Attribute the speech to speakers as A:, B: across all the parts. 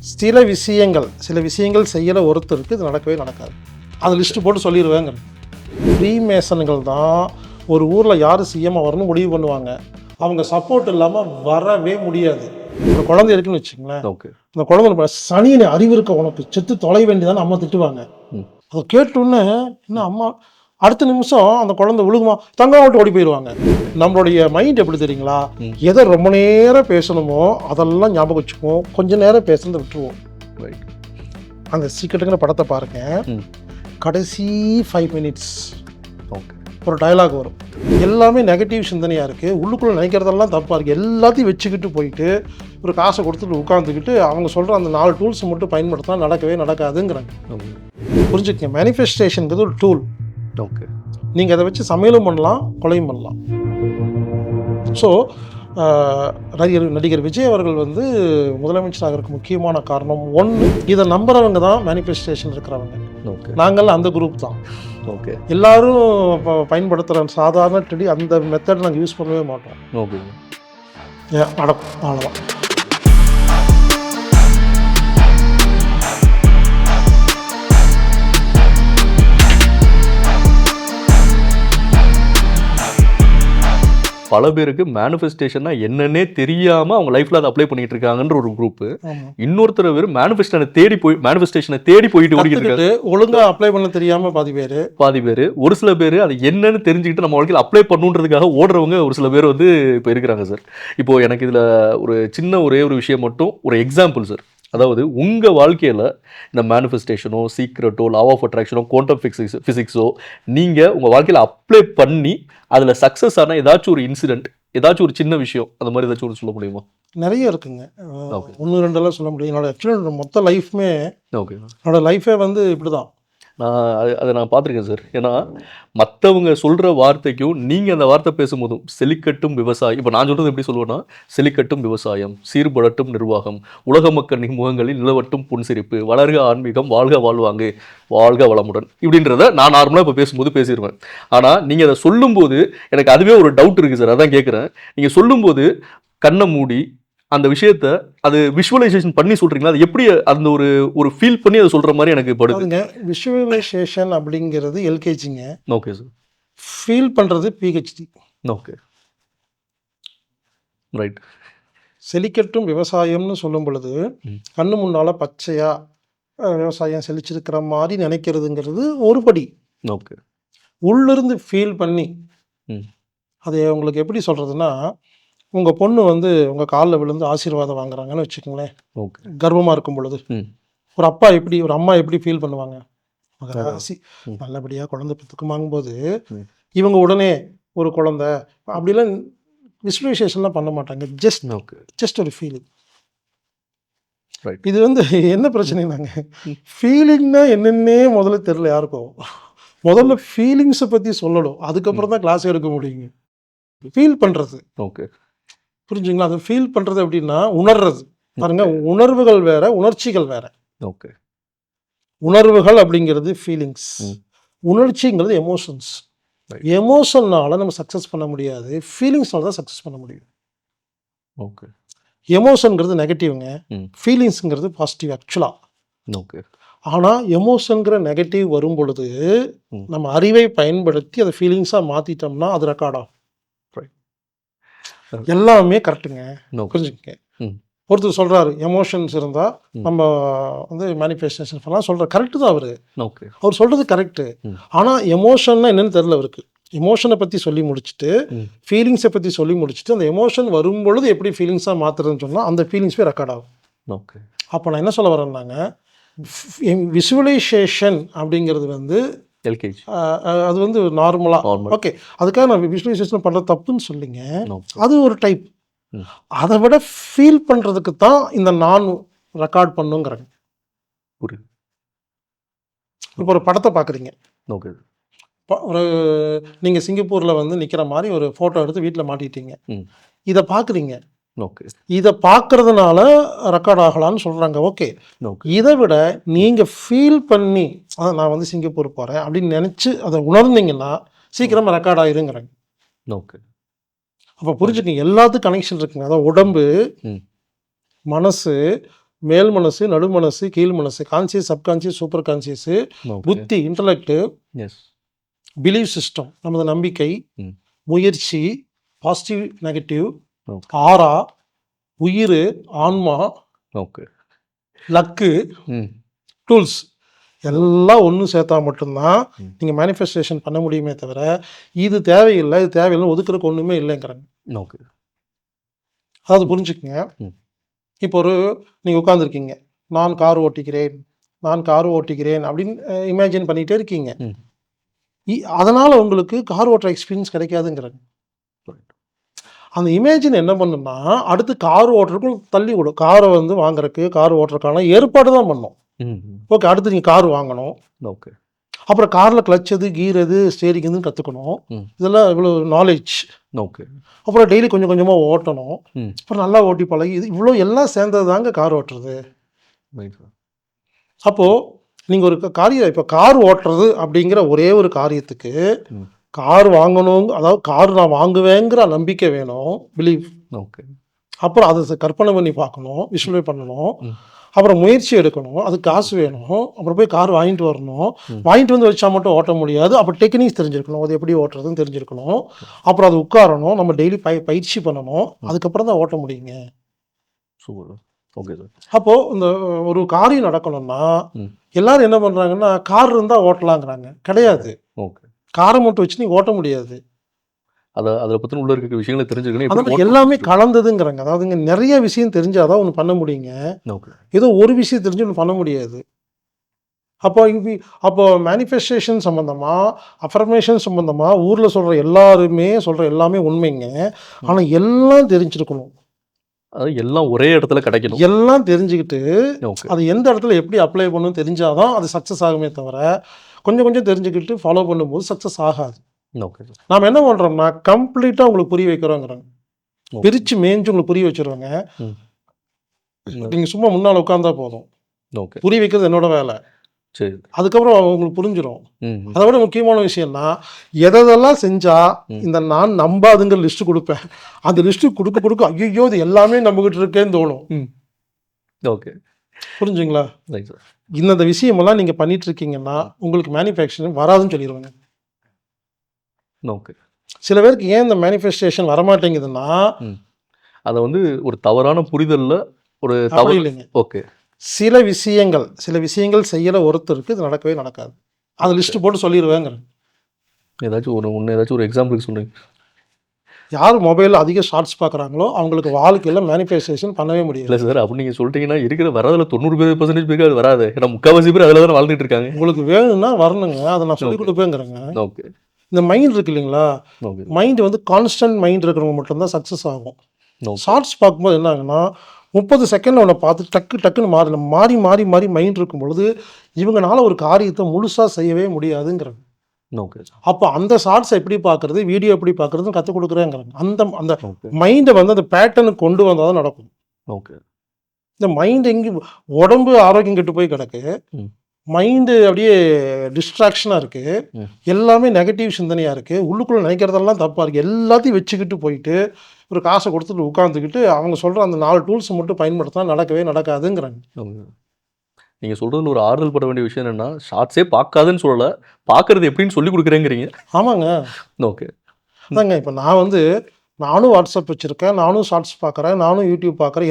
A: சில விஷயங்கள் செய்யலை ஒருத்தருக்கு இது நடக்கவே நடக்காது. அது லிஸ்ட்டு போட்டு சொல்லிடுவேங்க. ஃப்ரீமேசன்கள் தான் ஒரு ஊரில் யார் சிஎம்மாக வரணும் முடிவு பண்ணுவாங்க. அவங்க சப்போர்ட் இல்லாமல் வரவே முடியாது. ஒரு குழந்தை இருக்குன்னு வச்சுங்களேன், அந்த குழந்தை சனியனை அறிவு இருக்க உனக்கு செத்து தொலை வேண்டியதான்னு அம்மா திட்டுவாங்க. அதை கேட்டோன்னே இன்னும் அம்மா அடுத்த நிமிஷம் அந்த குழந்தை விழுகுமா தங்கம் விட்டு ஓடி போயிடுவாங்க. நம்மளுடைய மைண்ட் எப்படி தெரியுங்களா, எதை ரொம்ப நேரம் பேசணுமோ அதெல்லாம் ஞாபகம் வச்சுக்குவோம், கொஞ்சம் நேரம் பேசுறதை விட்டுருவோம். அந்த சீக்கிரட்டுங்கிற படத்தை பாருங்க, கடைசி 5 minutes ஒரு டயலாக் வரும். எல்லாமே நெகட்டிவ் சிந்தனையாக இருக்குது, உள்ளுக்குள்ளே நினைக்கிறதெல்லாம் தப்பாக இருக்குது. எல்லாத்தையும் வச்சுக்கிட்டு போயிட்டு ஒரு காசை கொடுத்துட்டு உட்காந்துக்கிட்டு அவங்க சொல்கிற அந்த 4 டூல்ஸ் மட்டும் பயன்படுத்தினா நடக்கவே நடக்காதுங்கிறாங்க. புரிஞ்சுக்கங்க, மேனிஃபெஸ்டேஷனுங்கிறது ஒரு டூல். நீங்கள் அதை வச்சு சமையலும் பண்ணலாம், கொலையும் பண்ணலாம். ஸோ நடிகர் விஜய் அவர்கள் வந்து முதலமைச்சர் ஆகிறதுக்கு முக்கியமான காரணம் ஒன்று, இதை நம்புறவங்க தான் மேனிஃபெஸ்டேஷன் இருக்கிறவங்க. நாங்கள் அந்த குரூப் தான். எல்லாரும் பயன்படுத்துகிற சாதாரண ட்ரெடி அந்த மெத்தட் நாங்கள் யூஸ் பண்ணவே மாட்டோம். அவ்வளோதான்.
B: பல பேருக்கு மேனிஃபெஸ்டேஷன்னா என்னன்னே தெரியாமல் அவங்க லைஃப்பில் அதை அப்ளை பண்ணிட்டு இருக்காங்கன்ற ஒரு குரூப்பு. இன்னொருத்தர் பேர் மேனிஃபெஸ்டேஷனை தேடி போயிட்டு ஓடிக்கிட்டு
A: ஒழுங்காக அப்ளை பண்ண தெரியாமல் பாதி பேர்
B: ஒரு சில பேர் அது என்னன்னு தெரிஞ்சுக்கிட்டு நம்ம வாழ்க்கையில் அப்ளை பண்ணுன்றதுக்காக ஓடுறவங்க ஒரு சில பேர் வந்து இப்போ இருக்கிறாங்க சார். இப்போது எனக்கு இதில் ஒரு சின்ன ஒரே ஒரு விஷயம் மட்டும், ஒரு எக்ஸாம்பிள் சார். அதாவது உங்கள் வாழ்க்கையில் இந்த மேனிஃபெஸ்டேஷனோ சீக்ரெட்டோ லா ஆஃப் அட்ராக்ஷனோ குவாண்டம் ஃபிசிக்ஸோ நீங்கள் உங்கள் வாழ்க்கையில் அப்ளை பண்ணி அதில் சக்ஸஸ் ஆனால் ஏதாச்சும் ஒரு இன்சிடென்ட், ஏதாச்சும் ஒரு சின்ன விஷயம், அந்த மாதிரி ஏதாச்சும் ஒரு சொல்ல முடியுமா?
A: நிறைய இருக்குங்க. 1-2 சொல்ல முடியும். என்னோட மொத்த லைஃப்மே என்னோட லைஃபே வந்து இப்படி தான்.
B: அதை நான் பார்த்துருக்கேன் சார். ஏன்னா மற்றவங்க சொல்கிற வார்த்தைக்கும் நீங்கள் அந்த வார்த்தை பேசும்போதும் செழிக்கட்டும் விவசாயம், இப்போ நான் சொல்கிறது எப்படி சொல்லுவேன்னா, செழிக்கட்டும் விவசாயம், சீர்படட்டும் நிர்வாகம், உலக மக்கள் முகங்களில் நிலவட்டும் புன்சிரிப்பு, வளர்க ஆன்மீகம், வாழ்க வாழ்வாங்கு, வாழ்க வளமுடன், இப்படின்றத நான் நார்மலாக இப்போ பேசும்போது பேசிடுவேன். ஆனால் நீங்கள் அதை சொல்லும்போது எனக்கு அதுவே ஒரு டவுட் இருக்குது சார். அதான் கேட்குறேன். நீங்கள் சொல்லும்போது கண்ணை மூடி அந்த விஷயத்த அது விஷுவலைசேஷன் பண்ணி சொல்றீங்களா? அது எப்படி அந்த ஒரு ஃபீல் பண்ணி அதை சொல்ற மாதிரி எனக்கு படுதுங்க.
A: விஷுவலைசேஷன் அப்படிங்கிறது எல்கேஜிங்க.
B: Okay sir.
A: ஃபீல் பண்றது பிஹெச்டி.
B: Okay, right.
A: செழிக்கட்டும் விவசாயம்னு சொல்லும் பொழுது கண்ணு முன்னால பச்சையா விவசாயம் செழிச்சிருக்கிற மாதிரி நினைக்கிறதுங்கிறது ஒரு படி.
B: ஓகே.
A: உள்ளிருந்து ஃபீல் பண்ணி அதை உங்களுக்கு எப்படி சொல்றதுன்னா, உங்கள் பொண்ணு வந்து உங்கள் காலில் விழுந்து ஆசீர்வாதம் வாங்குறாங்கன்னு வச்சுக்கோங்களேன். கர்ப்பமாக இருக்கும் பொழுது ஒரு அம்மா எப்படி ஃபீல் பண்ணுவாங்க? ராசி நல்லபடியாக குழந்தை பெற்றுக்குமாங்கும்போது இவங்க உடனே ஒரு குழந்தை அப்படிலாம் விசுவலைசேஷன்லாம் பண்ண மாட்டாங்க. ஜஸ்ட் ஒரு ஃபீலிங். இது வந்து என்ன பிரச்சனைனாங்க, ஃபீலிங்னா என்னன்னே முதல்ல தெரியல யாருக்கும். முதல்ல ஃபீலிங்ஸை பற்றி சொல்லணும், அதுக்கப்புறம் தான் கிளாஸ் எடுக்க முடியுங்க. ஃபீல் பண்ணுறது.
B: ஓகே,
A: புரிஞ்சுங்களா? அது ஃபீல் பண்ணுறது அப்படின்னா உணர்றது. பாருங்க, உணர்வுகள் வேற, உணர்ச்சிகள் வேற.
B: ஓகே.
A: உணர்வுகள் அப்படிங்கிறது ஃபீலிங்ஸ், உணர்ச்சிங்கிறது எமோஷன்ஸ். எமோஷன்னால நம்ம சக்ஸஸ் பண்ண முடியாது, ஃபீலிங்ஸ்னால தான் சக்ஸஸ் பண்ண முடியும்.
B: ஓகே.
A: எமோஷன்ங்கிறது நெகட்டிவ்ங்க, ஃபீலிங்ஸுங்கிறது பாசிட்டிவ் ஆக்சுவலாக.
B: ஓகே. ஆனால்
A: எமோஷனுங்கிற நெகட்டிவ் வரும் பொழுது நம்ம அறிவை பயன்படுத்தி அதை ஃபீலிங்ஸாக மாற்றிட்டோம்னா அது ரெக்கார்ட் ஆகும். எல்லாமே கரெக்டுங்க. புரிஞ்சுக்கங்க. ஒருத்தர் சொல்றாரு எமோஷன்ஸ் இருந்தால் நம்ம வந்து மேனிஃபெஸ்டேஷன் பண்ணலாம் சொல்கிறார். கரெக்டு தான் அவர் சொல்கிறது கரெக்டு. ஆனால் எமோஷன்னா என்னன்னு தெரியல அவருக்கு. எமோஷனை பற்றி சொல்லி முடிச்சுட்டு ஃபீலிங்ஸை பற்றி சொல்லி முடிச்சுட்டு அந்த எமோஷன் வரும்பொழுது எப்படி ஃபீலிங்ஸாக மாற்றுறதுன்னு சொன்னால் அந்த ஃபீலிங்ஸே ரெக்கார்ட் ஆகும்.
B: ஓகே.
A: அப்போ நான் என்ன சொல்ல வரேன்னாங்க, விசுவலைசேஷன் அப்படிங்கிறது வந்து
B: எல்கேஜி,
A: அது வந்து நார்மலாக ஓகே. அதுக்காக நான் விஷுவலைசேஷன் பண்ணுறது தப்புன்னு சொல்லிங்க, அது ஒரு டைப். அதை விட ஃபீல் பண்ணுறதுக்கு தான் இந்த நான் ரெக்கார்ட் பண்ணுங்கிறாங்க. இப்போ ஒரு படத்தை பார்க்குறீங்க, ஒரு நீங்கள் சிங்கப்பூரில் வந்து நிற்கிற மாதிரி ஒரு ஃபோட்டோ எடுத்து வீட்டில் மாட்டிட்டீங்க, இதை பார்க்குறீங்க.
B: ஓகே.
A: இதை பார்க்கறதுனால ரெக்கார்ட் ஆகலான்னு சொல்கிறாங்க. ஓகே. இதை விட நீங்கள் ஃபீல் பண்ணி நான் வந்து சிங்கப்பூர் போகிறேன் அப்படின்னு நினச்சி அதை உணர்ந்தீங்கன்னா சீக்கிரமாக ரெக்கார்ட் ஆகிருங்கிறாங்க.
B: ஓகே.
A: அப்போ புரிஞ்சுக்கங்க, எல்லாத்துக்கும் கனெக்ஷன் இருக்குங்க. அதான் உடம்பு, மனசு, மேல் மனசு, நடு மனசு, கீழ் மனசு, conscious, subconscious, super conscious,
B: okay.
A: புத்தி, இன்டலெக்ட்,
B: எஸ்.
A: பிலீவ் சிஸ்டம், நமது நம்பிக்கை,
B: ம்.
A: முயற்சி, பாசிட்டிவ், நெகட்டிவ்,
B: ஓகே.
A: ஆறா, உயிர், ஆன்மா,
B: ஓகே.
A: லக்கு,
B: ம்.
A: டூல்ஸ் எல்லாம் ஒன்று சேர்த்தா மட்டும்தான்
B: ம்.
A: நீங்கள் மேனிஃபெஸ்டேஷன் பண்ண முடியுமே தவிர இது தேவையில்லை இது தேவையில்லைன்னு ஒதுக்குறதுக்கு ஒன்றுமே இல்லைங்கிறாங்க.
B: ஓகே.
A: அதாவது புரிஞ்சுக்கங்க.
B: ம்.
A: இப்போ நீங்கள் உட்காந்துருக்கீங்க, நான் கார் ஓட்டிக்கிறேன், நான் கார் ஓட்டிக்கிறேன் அப்படின்னு இமேஜின் பண்ணிகிட்டே இருக்கீங்க.
B: ம்.
A: அதனால் உங்களுக்கு கார் ஓட்டுற எக்ஸ்பீரியன்ஸ் கிடைக்காதுங்கிறாங்க. அந்த இமேஜின் என்ன பண்ணுன்னா அடுத்து கார் ஓட்டுறதுக்கு தள்ளி விடும். காரை வாங்குறதுக்கு, கார் ஓட்டுறதுக்கான ஏற்பாடு தான் பண்ணும்.
B: ம்.
A: ஓகே, அடுத்து நீங்கள் கார் வாங்கணும்,
B: ஓகே.
A: அப்புறம் காரில் கிளச் எது, கீர் எது, ஸ்டேரிங் எதுன்னு கற்றுக்கணும்.
B: ம்.
A: இதெல்லாம் இவ்வளோ நாலேஜ்.
B: ஓகே.
A: அப்புறம் டெய்லி கொஞ்சம் கொஞ்சமாக ஓட்டணும்.
B: ம்.
A: அப்புறம் நல்லா ஓட்டி பழகி இது இவ்வளோ எல்லாம் சேர்ந்தது தாங்க கார் ஓட்டுறது.
B: Right sir.
A: அப்போது நீங்கள் ஒரு காரியம் இப்போ கார் ஓட்டுறது அப்படிங்கிற ஒரே ஒரு காரியத்துக்கு
B: ம்.
A: கார் வாங்கணும், அதாவது கார் நான் வாங்குவேங்கிற நம்பிக்கை வேணும், பிலீவ்.
B: ஓகே.
A: அப்புறம் அதை கற்பனை பண்ணி பார்க்கணும், விஷுவலை பண்ணணும்,
B: ம்.
A: அப்புறம் முயற்சி எடுக்கணும், அதுக்கு காசு வேணும், அப்புறம் போய் கார் வாங்கிட்டு வரணும்.
B: ம்.
A: வாங்கிட்டு வந்து வச்சா மட்டும் ஓட்ட முடியாது, அப்போ டெக்னிக்ஸ் தெரிஞ்சிருக்கணும், அது எப்படி ஓட்டுறதுன்னு தெரிஞ்சிருக்கணும். அப்புறம் அது உட்காரணும், நம்ம டெய்லி பயிற்சி பண்ணணும், அதுக்கப்புறம் தான் ஓட்ட முடியுங்க.
B: சூப்பர். Okay sir.
A: அப்போது இந்த ஒரு காரியம் நடக்கணும்னா
B: ம்.
A: எல்லாரும் என்ன பண்ணுறாங்கன்னா கார் இருந்தால் ஓட்டலாங்கிறாங்க. கிடையாது.
B: ஓகே.
A: காரை மட்டும் வச்சு நீங்கள் ஓட்ட முடியாது.
B: அதை பற்றின உள்ள இருக்க விஷயங்களை தெரிஞ்சுக்கணும்.
A: அந்த மாதிரி எல்லாமே கலந்ததுங்கிறாங்க. அதாவதுங்க நிறைய விஷயம் தெரிஞ்சாதான் ஒன்று பண்ண முடியுங்க.
B: ஓகே.
A: ஏதோ ஒரு விஷயம் தெரிஞ்சு ஒன்று பண்ண முடியாது. அப்போ மேனிஃபெஸ்டேஷன் சம்மந்தமாக, அஃபர்மேஷன் சம்மந்தமாக ஊரில் சொல்கிற எல்லாமே உண்மைங்க. ஆனால் எல்லாம் தெரிஞ்சிருக்கணும்.
B: அது எல்லாம் ஒரே இடத்துல கிடைக்கணும்.
A: எல்லாம் தெரிஞ்சுக்கிட்டு
B: ஓகே.
A: அது எந்த இடத்துல எப்படி அப்ளை பண்ணணும்னு தெரிஞ்சாதான் அது சக்ஸஸ் ஆகுமே தவிர கொஞ்சம் கொஞ்சம் தெரிஞ்சுக்கிட்டு ஃபாலோ பண்ணும்போது சக்ஸஸ் ஆகாது.
B: Okay sir.
A: நாம் என்ன பண்ணுறோம்னா கம்ப்ளீட்டாக உங்களுக்கு புரிய வைக்கிறோங்கிறாங்க. பிரித்து மேய்ஞ்சு உங்களுக்கு புரிய வச்சுருவாங்க.
B: ம்.
A: நீங்கள் சும்மா முன்னால் உட்காந்தா போதும்.
B: ஓகே.
A: புரிய வைக்கிறது என்னோட வேலை.
B: சரி.
A: அதுக்கப்புறம் உங்களுக்கு புரிஞ்சிடும்.
B: ம்.
A: அதை விட முக்கியமான விஷயம்னா எதெல்லாம் செஞ்சால் இந்த நான் நம்பாதுங்கிற லிஸ்ட்டு கொடுப்பேன். அந்த லிஸ்ட்டு கொடுக்க ஐயோ இது எல்லாமே நம்பிக்கிட்டு இருக்கேன்னு தோணும்.
B: ம். ஓகே.
A: புரிஞ்சுங்களா?
B: Right sir.
A: இந்த விஷயமெல்லாம் நீங்கள் பண்ணிட்டு இருக்கீங்கன்னா உங்களுக்கு மேனிஃபெஸ்டேஷன் வராதுன்னு சொல்லிடுவாங்க.
B: ஓகே.
A: சில பேருக்கு ஏன் இந்த மேனிஃபெஸ்டேஷன் வரமாட்டேங்குதுன்னா
B: அதை ஒரு தவறான புரிதலில் ஒரு
A: அப்படி இல்லைங்க.
B: ஓகே. சில
A: விஷயங்கள் செய்யற ஒருத்தருக்கு இது நடக்கவே நடக்காது. அந்த லிஸ்ட் போட்டு சொல்லிடுவேங்க.
B: ஏதாச்சும் ஒரு எக்ஸாம்பிளுக்கு சொல்லுங்க.
A: யார் மொபைலில் அதிக ஷார்ட்ஸ் பார்க்குறாங்களோ அவங்களுக்கு வாழ்க்கையில் மேனிஃபெஸ்டேஷன் பண்ணவே முடியல.
B: இல்லை சார், அப்படி நீங்கள் சொல்லிட்டீங்கன்னா இருக்கிற வரதில் 90% பேருக்கு அது வராது. ஏன்னா முக்கால்வாசி பேர் அதில் தான் வாழ்ந்துட்டு இருக்காங்க. உங்களுக்கு
A: வேணும்னா வரணுங்க, அதை நான் சொல்லிக் கொடுப்பேங்கிறேங்க.
B: ஓகே.
A: இந்த மைண்ட் இருக்கு இல்லைங்களா,
B: ஓகே.
A: மைண்டு கான்ஸ்டன்ட் மைண்ட் இருக்கிறவங்க மட்டும்தான் சக்ஸஸ் ஆகும்.
B: ஓகே.
A: ஷார்ட்ஸ் பார்க்கும்போது என்ன ஆகுன்னா 30 செகண்டில் ஒன்று பார்த்து டக்குன்னு மாறி மைண்ட் இருக்கும் பொழுது இவங்கனால ஒரு காரியத்தை முழுசாக செய்யவே முடியாதுங்கிறாங்க.
B: ஓகே.
A: அப்போ அந்த ஷார்ட்ஸை எப்படி பார்க்குறது, வீடியோ எப்படி பார்க்குறதுன்னு கற்றுக் கொடுக்குறேங்கிறாங்க. அந்த
B: ஓகே.
A: மைண்டை அந்த பேட்டர்னுக்கு கொண்டு வந்தால் தான் நடக்கும்.
B: ஓகே.
A: இந்த மைண்டு எங்கே உடம்பு ஆரோக்கியம் கெட்டு போய் கிடக்கு, மைண்டு அப்படியே டிஸ்ட்ராக்ஷனாக இருக்குது, எல்லாமே நெகட்டிவ் சிந்தனையாக இருக்குது, உள்ளுக்குள்ளே நினைக்கிறதெல்லாம் தப்பாக இருக்குது, எல்லாத்தையும் வச்சுக்கிட்டு போயிட்டு ஒரு காசை கொடுத்துட்டு உட்காந்துக்கிட்டு அவங்க சொல்கிற அந்த 4 டூல்ஸை மட்டும் பயன்படுத்தினா நடக்கவே நடக்காதுங்கிறாங்க.
B: நீங்கள் சொல்கிறதுல ஒரு ஆறுதல் பட வேண்டிய விஷயம் என்னென்னா ஷார்ட்ஸே பார்க்காதுன்னு சொல்லலை, பார்க்குறது எப்படின்னு சொல்லி கொடுக்குறேங்கிறீங்க.
A: ஆமாங்க.
B: ஓகே.
A: அதாங்க இப்போ நானும் வாட்ஸ்அப் வச்சுருக்கேன், நானும் ஷார்ட்ஸ் பார்க்குறேன், நானும் யூடியூப் பார்க்குறேன்,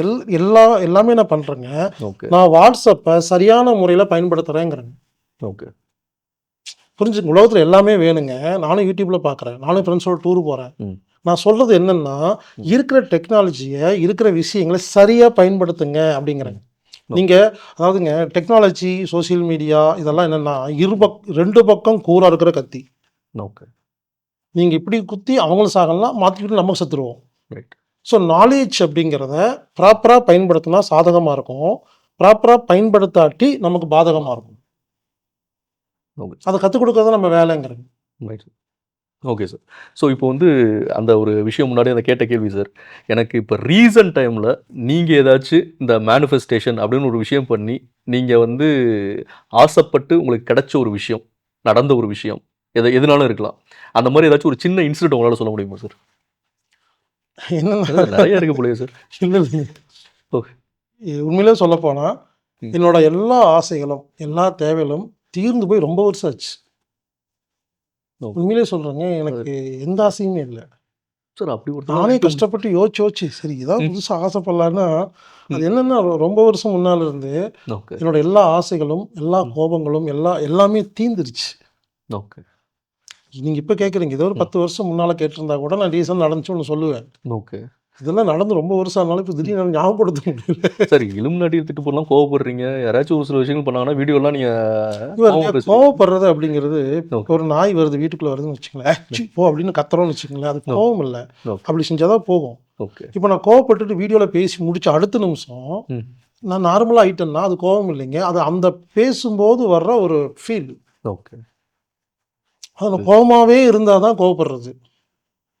A: எல்லாமே நான் பண்ணுறேங்க.
B: ஓகே.
A: நான் வாட்ஸ்அப்பை சரியான முறையில் பயன்படுத்துகிறேங்கிறேங்க.
B: ஓகே.
A: புரிஞ்சுங்க, உலகத்தில் எல்லாமே வேணுங்க. நானும் யூடியூப்பில் பார்க்குறேன், நானும் ஃப்ரெண்ட்ஸோட டூர் போகிறேன். நான் சொல்கிறது என்னென்னா இருக்கிற டெக்னாலஜியை இருக்கிற விஷயங்களை சரியாக பயன்படுத்துங்க அப்படிங்கிறேங்க. நீங்கள் அதாவதுங்க டெக்னாலஜி, சோசியல் மீடியா இதெல்லாம் என்னென்னா 2 பக்கம் கூறாக இருக்கிற கத்தி.
B: ஓகே. நீங்கள்
A: இப்படி குத்தி அவங்களும் சாகலாம், மாற்றிக்கிட்டு நம்ம செத்துருவோம்.
B: ரைட்.
A: ஸோ நாலேஜ் அப்படிங்கிறத ப்ராப்பராக பயன்படுத்தினா சாதகமாக இருக்கும், ப்ராப்பராக பயன்படுத்தாட்டி நமக்கு பாதகமாக இருக்கும். அதை கற்றுக் கொடுக்கறத நம்ம வேலைங்கிறது.
B: ரைட். Okay sir. ஸோ இப்போ அந்த ஒரு விஷயம் முன்னாடி அந்த கேட்ட கேள்வி சார், எனக்கு இப்போ ரீசன்ட் டைமில் நீங்கள் ஏதாச்சும் இந்த மேனிஃபெஸ்டேஷன் அப்படின்னு ஒரு விஷயம் பண்ணி நீங்கள் ஆசைப்பட்டு உங்களுக்கு கிடைச்ச ஒரு விஷயம், நடந்த ஒரு விஷயம், எதுனாலும் இருக்கலாம், அந்த மாதிரி ஏதாச்சும் ஒரு சின்ன இன்சிடென்ட் உங்களால் சொல்ல முடியுமா சார்?
A: என்ன
B: நிறைய இருக்கு போலயே சார்.
A: இல்லை,
B: ஓகே.
A: உண்மையிலே சொல்லப்போனால்
B: ம்.
A: என்னோட எல்லா ஆசைகளும் எல்லா தேவைகளும் தீர்ந்து போய் ரொம்ப வருஷம் ஆச்சு.
B: ஓ.
A: உண்மையிலே சொல்கிறேங்க, எனக்கு எந்த ஆசையுமே இல்லை.
B: சார் அப்படி
A: நானே
B: ஒருத்தர்
A: கஷ்டப்பட்டு யோசிச்சு சரி ஏதாவது
B: ம்.
A: புதுசாக ஆசைப்படலான்னா அது
B: ம்.
A: என்னென்னா ரொம்ப வருஷம் முன்னால் இருந்து
B: ஓகே.
A: என்னோட எல்லா ஆசைகளும் எல்லா
B: ம்.
A: கோபங்களும் எல்லாமே தீந்துருச்சு.
B: ஓகே.
A: நீங்கள் இப்போ கேட்குறீங்க, ஏதோ ஒரு
B: ம்.
A: 10 வருஷம் முன்னால் கேட்டிருந்தா கூட நான் ரீசன் நடந்துச்சு ஒன்று சொல்லுவேன்.
B: ஓகே.
A: இதெல்லாம் நடந்து ரொம்ப வருஷம் ஆனாலும் இப்போ திடீர்னு ஞாபகப்படுத்த முடியல.
B: சரி, இலுமினாட்டி எடுத்துட்டு போலாம் கோவப்படுறீங்க. யாராச்சும் ஒரு சில விஷயங்கள் பண்ணாங்கன்னா வீடியோலாம் நீங்க கோவமா பேசுவீங்க.
A: கோவப்படுறது அப்படிங்கிறது
B: ஓகே.
A: ஒரு நாய் வருது வீட்டுக்குள்ளே வருதுன்னு வச்சுங்களேன், சி போ அப்படின்னு கத்துறோம்னு வச்சுங்களேன், அது கோவம் இல்லை.
B: ஓகே.
A: அப்படி செஞ்சால் தான் போகும்.
B: ஓகே.
A: இப்போ நான் கோவப்பட்டுட்டு வீடியோவில் பேசி முடிச்ச அடுத்த நிமிஷம்
B: ம்.
A: நான் நார்மலாக ஆயிட்டேன்னா அது கோவம் இல்லைங்க, அது அந்த பேசும்போது வர்ற ஒரு ஃபீல்.
B: ஓகே.
A: அதில் கோவமாகவே இருந்தால் தான் கோவப்படுறது.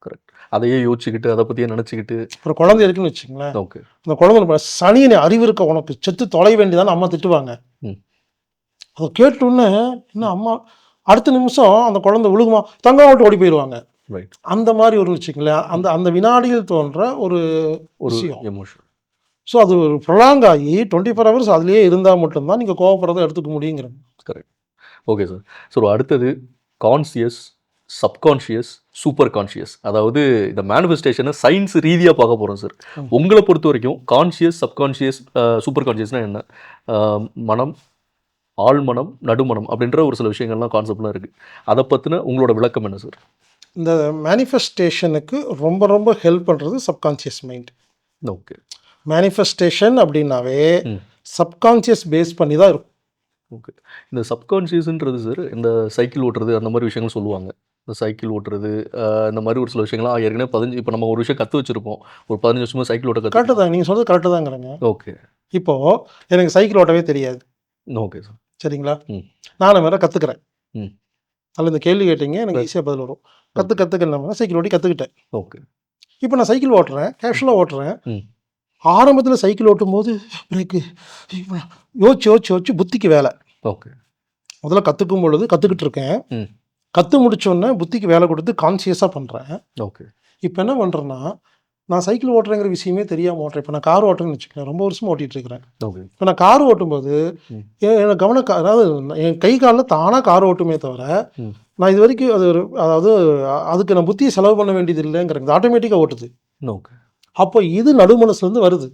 B: கரெக்ட். அதையே யோசிச்சுக்கிட்டு அதை பற்றியே நினச்சிக்கிட்டு.
A: ஒரு குழந்தை இருக்குன்னு வச்சுங்களேன்,
B: ஓகே.
A: அந்த குழந்தை சனியனை அறிவு இருக்க உனக்கு செத்து தொலை வேண்டியதான்னு அம்மா திட்டுவாங்க.
B: ம்.
A: அதை கேட்டோன்னே இன்னும் அம்மா அடுத்த நிமிஷம் அந்த குழந்தை விழுகுமா தங்கம் விட்டு ஓடி போயிடுவாங்க.
B: ரைட்.
A: அந்த மாதிரி ஒரு வச்சுங்களேன், அந்த அந்த வினாடியில் தோன்ற ஒரு
B: ஒரு
A: விஷயம்.
B: எமோஷன்.
A: ஸோ அது ஒரு ப்ரொலாங் ஆகி 24 ஹவர்ஸ் அதுலேயே இருந்தால் மட்டும்தான் நீங்கள் கோவப்படுறதை எடுத்துக்க முடியுங்கிறது.
B: கரெக்ட். Okay sir. ஸோ அடுத்தது கான்சியஸ், சப்கான்ஷியஸ், சூப்பர் கான்ஷியஸ். அதாவது இந்த மேனிஃபெஸ்டேஷனை சயின்ஸ் ரீதியாக பார்க்க போகிறோம் சார். உங்களை பொறுத்த வரைக்கும் கான்ஷியஸ், சப்கான்ஷியஸ், சூப்பர் கான்ஷியஸ்னால் என்ன? மனம், ஆழ்மனம், நடுமனம் அப்படின்ற ஒரு சில விஷயங்கள்லாம் கான்செப்ட்லாம் இருக்குது. அதை பற்றின உங்களோட விளக்கம் என்ன சார்?
A: இந்த மேனிஃபெஸ்டேஷனுக்கு ரொம்ப ரொம்ப ஹெல்ப் பண்ணுறது சப்கான்ஷியஸ் மைண்ட்.
B: ஓகே.
A: மேனிஃபெஸ்டேஷன் அப்படின்னாவே
B: ம்.
A: சப்கான்ஷியஸ் பேஸ் பண்ணி தான் இருக்கும்.
B: ஓகே. இந்த சப்கான்ஷியஸ்ன்றது சார் இந்த சைக்கிள் ஓட்டுறது அந்த மாதிரி விஷயங்கள் சொல்லுவாங்க. இந்த சைக்கிள் ஓட்டுறது இந்த மாதிரி ஒரு சில விஷயங்கள்லாம் ஏற்கனவே இப்போ நம்ம ஒரு விஷயம் கற்று வச்சுருப்போம். ஒரு 15 வருஷமாக சைக்கிள் ஓட்ட
A: கரெக்டு தான், நீங்கள் சொல்கிறது கரெக்டு தாங்கிறேங்க.
B: ஓகே.
A: இப்போது எனக்கு சைக்கிள் ஓட்டவே தெரியாது.
B: Okay sir.
A: சரிங்களா?
B: ம்.
A: நான் வேறு கற்றுக்கிறேன்.
B: ம்.
A: அதில் இந்த கேள்வி கேட்டீங்க, எனக்கு ஈஸியாக பதில் வரும். கற்றுக்கலாம் சைக்கிள் ஓட்டி கற்றுக்கிட்டேன்.
B: ஓகே.
A: இப்போ நான் சைக்கிள் ஓட்டுறேன், கேஷுவலாக ஓட்டுறேன்.
B: ம்.
A: ஆரம்பத்தில் சைக்கிள் ஓட்டும்போது பிரேக்கு யோசிச்சு புத்திக்கு வேலை.
B: ஓகே.
A: முதல்ல கற்றுக்கும் பொழுது கற்றுக்கிட்டு இருக்கேன்.
B: ம்.
A: கற்று முடிச்சோடனே புத்திக்கு வேலை கொடுத்து கான்சியஸாக பண்ணுறேன்.
B: ஓகே.
A: இப்போ என்ன பண்ணுறேன்னா, நான் சைக்கிள் ஓட்டுறேங்கிற விஷயமே தெரியாமல் ஓட்டுறேன். இப்போ நான் கார் ஓட்டுறேன்னு வச்சுக்கிறேன், ரொம்ப வருஷமாக ஓட்டிகிட்டு இருக்கிறேன்.
B: ஓகே.
A: இப்போ நான் கார் ஓட்டும்போது
B: ம்.
A: எனக்கு அதாவது என் கை காலில் தானாக கார் ஓட்டுமே தவிர
B: ம்.
A: நான் இது வரைக்கும் அதாவது அதுக்கு நான் புத்தியை செலவு பண்ண வேண்டியது இல்லைங்கிறது ஆட்டோமேட்டிக்காக ஓட்டுது.
B: ஓகே.
A: அப்போ இது நடுமனசுலேருந்து வருது.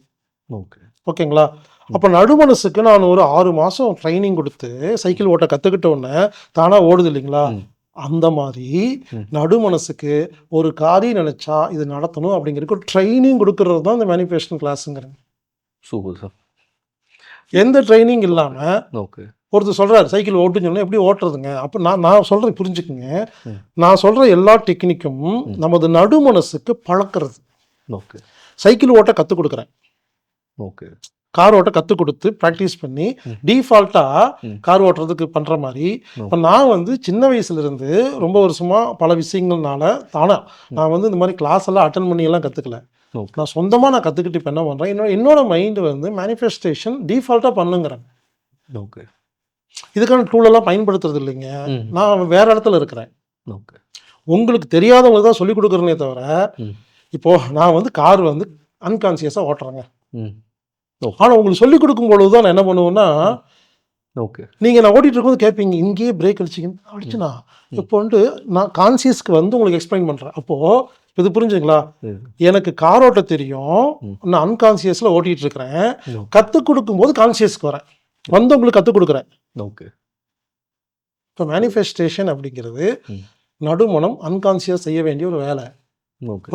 B: ஓகே.
A: ஓகேங்களா? அப்போ நடுமனசுக்கு நான் ஒரு 6 மாதம் ட்ரைனிங் கொடுத்து சைக்கிள் ஓட்ட கற்றுக்கிட்ட உடனே தானாக ஓடுது இல்லைங்களா?
B: ம்.
A: அந்த மாதிரி
B: ம்.
A: நடுமனசுக்கு ஒரு காரியம் நினச்சா இது நடத்தணும் அப்படிங்கிறதுக்கு ஒரு ட்ரைனிங் கொடுக்கறது தான் இந்த மேனிஃபெஸ்டேஷன் கிளாஸுங்கிறேன்.
B: Super sir.
A: எந்த ட்ரைனிங் இல்லாமல்
B: ஓகே.
A: ஒருத்தர் சொல்கிறார் சைக்கிள் ஓட்டுன்னு சொன்னால் எப்படி ஓட்டுறதுங்க? அப்போ நான் சொல்கிறேன் புரிஞ்சுக்குங்க.
B: ம்.
A: நான் சொல்கிற எல்லா டெக்னிக்கும் நமது நடுமனசுக்கு பழக்கிறது.
B: ஓகே.
A: சைக்கிள் ஓட்ட கற்றுக் கொடுக்குறேன்,
B: ஓகே.
A: கார் ஓட்ட கற்றுக் கொடுத்து ப்ராக்டிஸ் பண்ணி டீஃபால்ட்டாக கார் ஓட்டுறதுக்கு பண்ணுற மாதிரி. இப்போ நான் சின்ன வயசுலேருந்து ரொம்ப வருஷமாக பல விஷயங்கள்னால தானே நான் இந்த மாதிரி கிளாஸ் எல்லாம் அட்டன் பண்ணியெல்லாம் கற்றுக்கல. நான் சொந்தமாக நான் கற்றுக்கிட்டு இப்போ என்ன பண்ணுறேன், என்னோட மைண்டு மேனிஃபெஸ்டேஷன் டீஃபால்ட்டாக பண்ணுங்கிறேன்.
B: ஓகே.
A: இதுக்கான டூலெல்லாம் பயன்படுத்துறது இல்லைங்க. நான் வேறு இடத்துல இருக்கிறேன்.
B: ஓகே.
A: உங்களுக்கு தெரியாதவங்களுக்கு தான் சொல்லிக் கொடுக்குறேனே தவிர இப்போது நான் கார் அன்கான்சியஸாக ஓட்டுறேங்க. ஆனால் உங்களுக்கு சொல்லிக் கொடுக்கும் பொழுது தான் நான் என்ன பண்ணுவேன்னா,
B: ஓகே,
A: நீங்கள் நான் ஓட்டிகிட்டு இருக்கும்போது கேட்பீங்க இங்கேயே பிரேக் அடிச்சுனா இப்போ நான் கான்சியஸ்க்கு உங்களுக்கு எக்ஸ்பிளைன் பண்ணுறேன். அப்போது இது புரிஞ்சுங்களா? எனக்கு கார் ஓட்ட தெரியும், நான் அன்கான்சியஸில் ஓட்டிகிட்டு இருக்கிறேன். கற்றுக் கொடுக்கும்போது கான்சியஸ்க்கு வரேன், உங்களுக்கு கற்றுக் கொடுக்குறேன்.
B: ஓகே.
A: இப்போ மேனிஃபெஸ்டேஷன் அப்படிங்கிறது நடுமனம் அன்கான்சியஸ் செய்ய வேண்டிய ஒரு வேலை.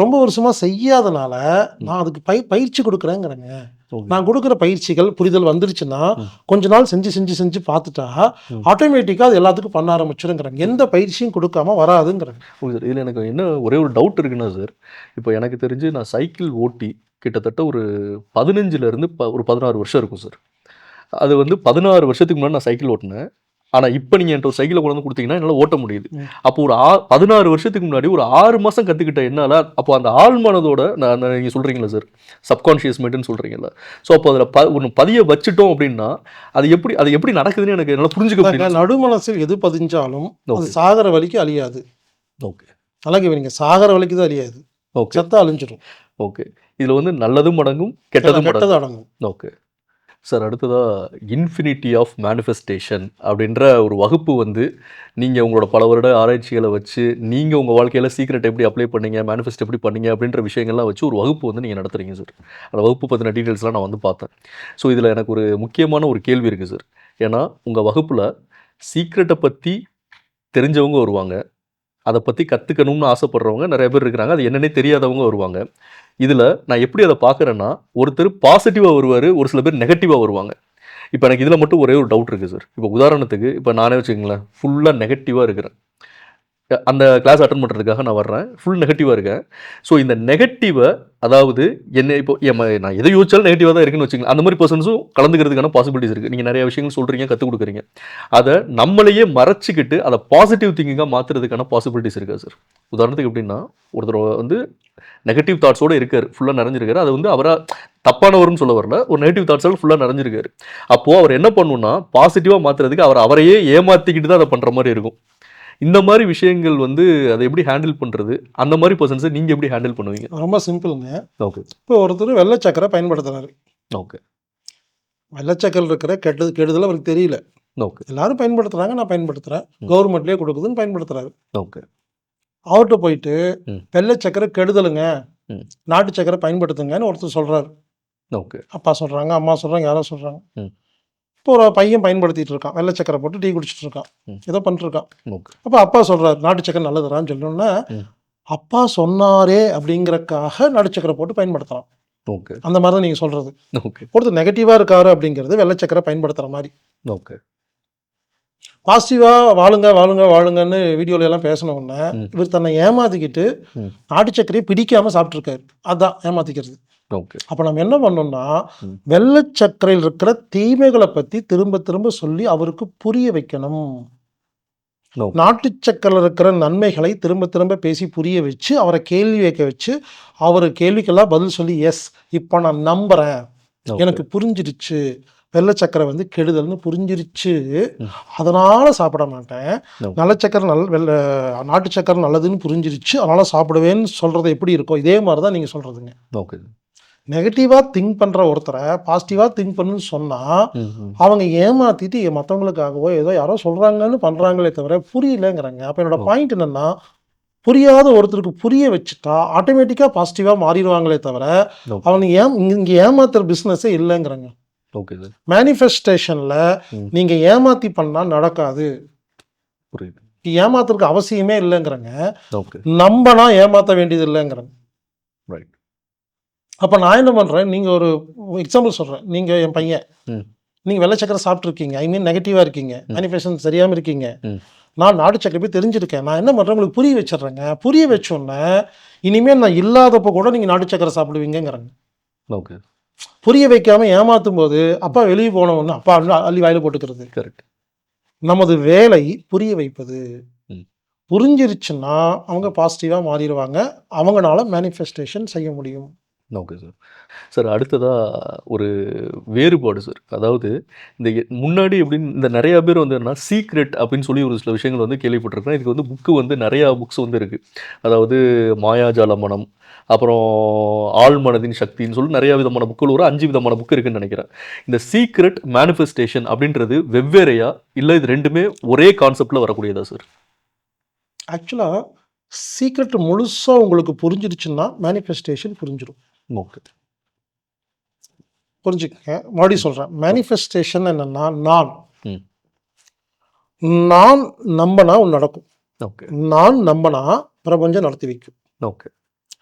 A: ரொம்ப வருஷமாக செய்யாதனால நான் அதுக்கு பயிற்சி கொடுக்குறேங்கிறேங்க. நான் கொடுக்குற பயிற்சிகள் புரிதல் வந்துருச்சுன்னா கொஞ்ச நாள் செஞ்சு பார்த்துட்டா ஆட்டோமேட்டிக்காக அது எல்லாத்துக்கும் பண்ண ஆரம்பிச்சிருங்கிறாங்க. எந்த பயிற்சியும் கொடுக்காம வராதுங்கிறாங்க.
B: Okay sir. இதில் எனக்கு என்ன ஒரே ஒரு டவுட் இருக்குன்னா சார், இப்போ எனக்கு தெரிஞ்சு நான் சைக்கிள் ஓட்டி கிட்டத்தட்ட ஒரு 15லேருந்து ஒரு 16 வருஷம் இருக்கும் சார். அது 16 வருஷத்துக்கு முன்னாடி நான் சைக்கிள் ஓட்டினேன். ஆனால் இப்போ நீங்கள் என்கிட்ட ஒரு சைக்கிளை கொண்டு வந்து கொடுத்தீங்கன்னா என்னால் ஓட்ட முடியுது. அப்போ ஒரு 16 வருஷத்துக்கு முன்னாடி ஒரு 6 மாதம் கற்றுக்கிட்ட என்னால் அப்போ அந்த ஆழ்மனதோட நீங்கள் சொல்கிறீங்களா சார், சப்கான்ஷியஸ் மைண்டுன்னு சொல்கிறீங்களா? ஸோ அப்போ அதில் ஒன்று பதிய வச்சுட்டோம் அப்படின்னா அது எப்படி நடக்குதுன்னு எனக்கு என்னால் புரிஞ்சுக்க முடியும்.
A: நடுமனசில் எது பதிஞ்சாலும் அது சாகர வலிக்கு அழியாது.
B: ஓகே.
A: அழகு நீங்கள் சாகர வலிக்கு தான் அழியாது. ஓகே, சத்தா அழிஞ்சிடும்.
B: ஓகே. இதில் நல்லதும் அடங்கும் கெட்டதும்
A: அடங்கும்.
B: ஓகே. சார் அடுத்ததாக இன்ஃபினிட்டி ஆஃப் மேனிஃபெஸ்டேஷன் அப்படின்ற ஒரு வகுப்பு வந்து நீங்கள் உங்களோட பல வருட ஆராய்ச்சிகளை வச்சு நீங்கள் உங்கள் வாழ்க்கையில் சீக்ரெட் எப்படி அப்ளை பண்ணீங்க, மேனிஃபெஸ்ட் எப்படி பண்ணீங்க அப்படின்ற விஷயங்கள்லாம் வச்சு ஒரு வகுப்பு வந்து நீங்கள் நடத்துகிறீங்க சார். அந்த வகுப்பு பற்றின டீட்டெயில்ஸ்லாம் நான் வந்து பார்த்தேன். ஸோ இதில் எனக்கு ஒரு முக்கியமான ஒரு கேள்வி இருக்குது சார். ஏன்னா உங்கள் வகுப்பில் சீக்ரெட்டை பற்றி தெரிஞ்சவங்க வருவாங்க, அதை பற்றி கற்றுக்கணும்னு ஆசைப்படுறவங்க நிறைய பேர் இருக்கிறாங்க, அது என்னன்னே தெரியாதவங்க வருவாங்க. இதில் நான் எப்படி அதை பார்க்குறேன்னா, ஒருத்தர் பாசிட்டிவாக வருவார், ஒரு சில பேர் நெகட்டிவாக வருவாங்க. இப்போ எனக்கு இதில் மட்டும் ஒரே ஒரு டவுட் இருக்குது சார். இப்போ உதாரணத்துக்கு இப்போ நானே வச்சுக்கங்களேன், ஃபுல்லாக நெகட்டிவாக இருக்கிறேன். அந்த கிளாஸ் அட்டன் பண்ணுறதுக்காக நான் வர்றேன், ஃபுல் நெகட்டிவாக இருக்கேன். ஸோ இந்த நெகட்டிவை, அதாவது என்ன இப்போ நான் எதை யோசிச்சாலும் நெகட்டிவாக தான் இருக்குன்னு வச்சுக்கலாம், அந்த மாதிரி பர்சன்ஸும் கலந்துக்கிறதுக்கான பாசிபிலிட்டிஸ் இருக்குது. நீங்கள் நிறைய விஷயங்கள் சொல்கிறீங்க, கற்றுக் கொடுக்குறீங்க. அதை நம்மளையே மறைச்சிக்கிட்டு அதை பாசிட்டிவ் திங்கிங்காக மாற்றுறதுக்கான பாசிபிலிட்டிஸ் இருக்கா சார்? உதாரணத்துக்கு எப்படின்னா, ஒருத்தர் வந்து நெகட்டிவ் தாட்ஸோடு இருக்கார், ஃபுல்லாக நிறைஞ்சிருக்காரு. அது வந்து அவராக தப்பானவர்னு சொல்ல வரல, ஒரு நெகட்டிவ் தாட்ஸால் ஃபுல்லாக நிறைஞ்சிருக்காரு. அப்போது அவர் என்ன பண்ணணும்னா, பாசிட்டிவாக மாற்றுறதுக்கு அவரையே ஏமாற்றிக்கிட்டு தான் அதை பண்ணுற மாதிரி இருக்கும். இந்த மாதிரி விஷயங்கள் வந்து அதை எப்படி ஹேண்டில் பண்ணுறது? அந்த மாதிரி பர்சன்ஸை நீங்கள் எப்படி ஹேண்டில் பண்ணுவீங்க?
A: ரொம்ப சிம்பிளுங்க.
B: ஓகே.
A: இப்போ ஒருத்தர் வெள்ளை சக்கரை பயன்படுத்துறாரு.
B: ஓகே.
A: வெள்ளை சக்கரை இருக்கிற கெடுதல் அவருக்கு தெரியல.
B: ஓகே.
A: எல்லாரும் பயன்படுத்துகிறாங்க, நான் பயன்படுத்துகிறேன், கவர்மெண்ட்லேயே கொடுக்குதுன்னு பயன்படுத்துகிறாரு.
B: ஓகே.
A: அவர்கிட்ட போயிட்டு வெள்ளை சக்கரை கெடுதலுங்க, நாட்டு சக்கரை பயன்படுத்துங்கன்னு ஒருத்தர் சொல்கிறாரு.
B: ஓகே.
A: அப்பா சொல்கிறாங்க, அம்மா சொல்கிறாங்க, யாரோ சொல்கிறாங்க. இப்போ ஒரு பையன் பயன்படுத்திட்டு இருக்கான், வெள்ளை சக்கரை போட்டு டீ குடிச்சிட்டு இருக்கான், ஏதோ பண்ணிட்டுருக்கான். அப்போ அப்பா சொல்கிறார் நாட்டு சக்கரை நல்லதுறான்னு சொல்லணும்னா, அப்பா சொன்னாரே அப்படிங்கிறக்காக நாட்டு சக்கரை போட்டு பயன்படுத்தலாம்.
B: ஓகே.
A: அந்த மாதிரி தான் நீங்கள் சொல்கிறது.
B: ஓகே.
A: ஒருத்தர் நெகட்டிவாக இருக்காரு அப்படிங்கிறது வெள்ளை சக்கரை பயன்படுத்துகிற மாதிரி.
B: ஓகே.
A: பாசிட்டிவாக வாழுங்க வாழுங்க வாழுங்கன்னு வீடியோல எல்லாம் பேசின உடனே இவர் தன்னை ஏமாத்திக்கிட்டு நாட்டு சக்கரையை பிடிக்காமல் சாப்பிட்ருக்காரு. அதுதான் ஏமாத்திக்கிறது.
B: ஓகே.
A: அப்போ நம்ம என்ன பண்ணோம்னா, வெள்ளை சர்க்கரையில் இருக்கிற தீமைகளை பற்றி திரும்ப திரும்ப சொல்லி அவருக்கு புரிய வைக்கணும். நாட்டு சர்க்கரையில் இருக்கிற நன்மைகளை திரும்ப திரும்ப பேசி புரிய வச்சு அவரை கேள்வி வைக்க வச்சு அவர் கேள்விக்கெல்லாம் பதில் சொல்லி, எஸ் இப்போ நான் நம்புகிறேன், எனக்கு புரிஞ்சிருச்சு, வெள்ளை சக்கரை வந்து கெடுதல்னு புரிஞ்சிருச்சு, அதனால் சாப்பிட மாட்டேன், நல்ல சக்கரை நாட்டு சக்கரை நல்லதுன்னு புரிஞ்சிருச்சு, அதனால் சாப்பிடுவேன்னு சொல்கிறது எப்படி இருக்கோ இதே மாதிரி தான் நீங்கள் சொல்கிறதுங்க.
B: ஓகே.
A: நெகட்டிவாக திங்க் பண்ணுற ஒருத்தரை பாசிட்டிவாக திங்க் பண்ணுன்னு சொன்னால் அவங்க ஏமாற்றிட்டு மற்றவங்களுக்காகவோ ஏதோ யாரோ சொல்கிறாங்கன்னு பண்ணுறாங்களே தவிர புரியலைங்கிறாங்க. அப்போ என்னோட பாயிண்ட் என்னென்னா, புரியாத ஒருத்தருக்கு புரிய வச்சுட்டா ஆட்டோமேட்டிக்காக பாசிட்டிவாக மாறிடுவாங்களே தவிர அவங்க இங்கே ஏமாத்துற பிஸ்னஸே இல்லைங்கிறாங்க.
B: Okay sir.
A: மேனிஃபெஸ்டேஷனில் நீங்கள் ஏமாற்றி பண்ணால் நடக்காது,
B: புரியுது,
A: ஏமாத்துறதுக்கு அவசியமே இல்லைங்கிறாங்க.
B: ஓகே.
A: நம்பனா ஏமாற்ற வேண்டியது இல்லைங்கிறாங்க.
B: ரைட்.
A: அப்போ நான் என்ன பண்ணுறேன், நீங்கள் ஒரு எக்ஸாம்பிள் சொல்கிறேன், நீங்கள் என் பையன், நீங்கள் வெள்ளை சக்கரை சாப்பிட்ருக்கீங்க, ஐ மீன் நெகட்டிவாக இருக்கீங்க, மேனிஃபெஸ்டேஷன் சரியாமல் இருக்கீங்க, நான் நாட்டு சக்கரை போய் தெரிஞ்சிருக்கேன், நான் என்ன பண்ணுறேன் உங்களுக்கு புரிய வச்சிடுறேங்க. புரிய வச்சோன்னே இனிமேல் நான் இல்லாதப்போ கூட நீங்கள் நாட்டு சக்கரை சாப்பிடுவீங்கிறாங்க.
B: ஓகே.
A: புரிய வைக்காமல் ஏமாற்றும் போது அப்பா வெளியே போனவொன்னு அப்பா அள்ளி வாயில் போட்டுக்கிறது.
B: கரெக்ட்.
A: நமது வேலை புரிய வைப்பது. புரிஞ்சிருச்சுன்னா அவங்க பாசிட்டிவாக மாறிடுவாங்க, அவங்களால மேனிஃபெஸ்டேஷன் செய்ய முடியும்.
B: Okay sir. சார் அடுத்ததாக ஒரு வேறுபாடு சார், அதாவது இந்த முன்னாடி எப்படின்னு இந்த நிறையா பேர் வந்து என்னன்னா சீக்ரெட் அப்படின்னு சொல்லி ஒரு சில விஷயங்கள் வந்து கேள்விப்பட்டிருக்கேன். இதுக்கு வந்து புக்கு வந்து நிறையா புக்ஸ் வந்து இருக்குது. அதாவது மாயாஜால மனம், அப்புறம் ஆழ்மனதின் சக்தின்னு சொல்லி நிறையா விதமான புக்குகள், ஒரு 5 விதமான புக்கு இருக்குன்னு நினைக்கிறேன். இந்த சீக்ரெட் மேனிஃபெஸ்டேஷன் அப்படின்றது வெவ்வேறையா இல்லை இது ரெண்டுமே ஒரே கான்செப்டில் வரக்கூடியதா சார்?
A: ஆக்சுவலாக சீக்ரெட் முழுசாக உங்களுக்கு புரிஞ்சிருச்சுன்னா மேனிஃபெஸ்டேஷன் புரிஞ்சிடும்.
B: ஓகே.
A: புரிஞ்சுக்கங்க, மறுபடியும் சொல்கிறேன். மேனிஃபெஸ்டேஷன் என்னென்னா, நான் நம்பினா ஒன்று நடக்கும்.
B: ஓகே.
A: நான் நம்பினா பிரபஞ்சம் நடத்தி வைக்கும்.
B: ஓகே.